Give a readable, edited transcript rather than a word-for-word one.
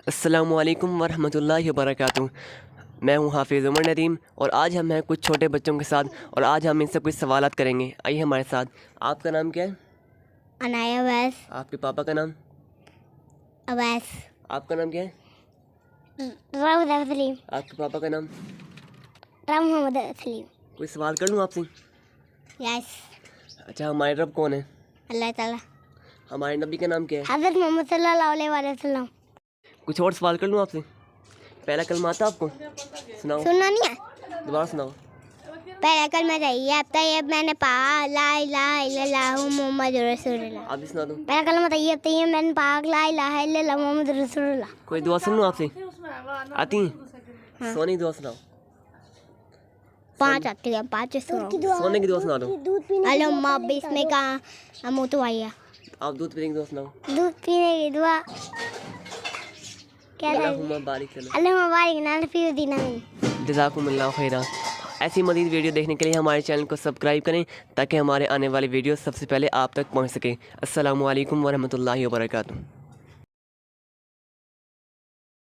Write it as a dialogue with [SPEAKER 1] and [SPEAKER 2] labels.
[SPEAKER 1] अस्सलामु अलैकुम वरहमतुल्लाहि वबरकातुहू। मैं हूँ हाफिज़उमर नदीम और आज हम हैं कुछ छोटे बच्चों के साथ और आज हम इनसे कुछ सवालात करेंगे। आइए हमारे साथ। आपका नाम क्या है?
[SPEAKER 2] अनायावैस।
[SPEAKER 1] आपके पापा का नाम?
[SPEAKER 2] अवैस।
[SPEAKER 1] आपका नाम क्या है?
[SPEAKER 2] सलीम।
[SPEAKER 1] आपके पापा का नाम?
[SPEAKER 2] मोहम्मद सलीम।
[SPEAKER 1] कोई सवाल कर लूँ आपसे?
[SPEAKER 2] यस।
[SPEAKER 1] अच्छा, हमारे रब कौन है?
[SPEAKER 2] अल्लाह ताला।
[SPEAKER 1] हमारे नबी का नाम क्या है?
[SPEAKER 2] हज़रत मोहम्मद सल्लल्लाहु अलैहि वसल्लम।
[SPEAKER 1] कुछ और सवाल कर लूँ आपसे? पहला कलमा आता आपको? सुनाओ।
[SPEAKER 2] सुनना नहीं है?
[SPEAKER 1] दोबारा सुनाओ।
[SPEAKER 2] पहला कलमा चाहिए अब तक मैंने पढ़ा ला इलाहा इल्लल्लाहु मुहम्मद रसूलुल्लाह।
[SPEAKER 1] आप भी सुना दो।
[SPEAKER 2] पहला कलमा चाहिए अब तक मैंने पढ़ा ला इलाहा इल्लल्लाहु मुहम्मद रसूलुल्लाह।
[SPEAKER 1] कोई दुआ सुन लूँ आपसे? आती हैं?
[SPEAKER 2] हाँ।
[SPEAKER 1] सोने की दुआ सुनाओ।
[SPEAKER 2] 5 आती है, 5 सुनाओ।
[SPEAKER 1] सोने की दुआ सुना दो।
[SPEAKER 2] अल्लाहुम्मा बिस्मिका अमूतु वहिया।
[SPEAKER 1] आप दूध पीने की दुआ सुनाओ।
[SPEAKER 2] दूध पीने की दुआ क्या है?
[SPEAKER 1] अल्लाहुम्मा बारिक लना।
[SPEAKER 2] अल्लाहुम्मा बारिक लना फी दीना।
[SPEAKER 1] जज़ाकुमुल्लाहो खैरा। ऐसी मज़ीद वीडियो देखने के लिए हमारे चैनल को सब्सक्राइब करें ताकि हमारे आने वाली वीडियो सबसे पहले आप तक पहुंच सके। अस्सलामु अलैकुम वरहमतुल्लाहि वबरकातुहू।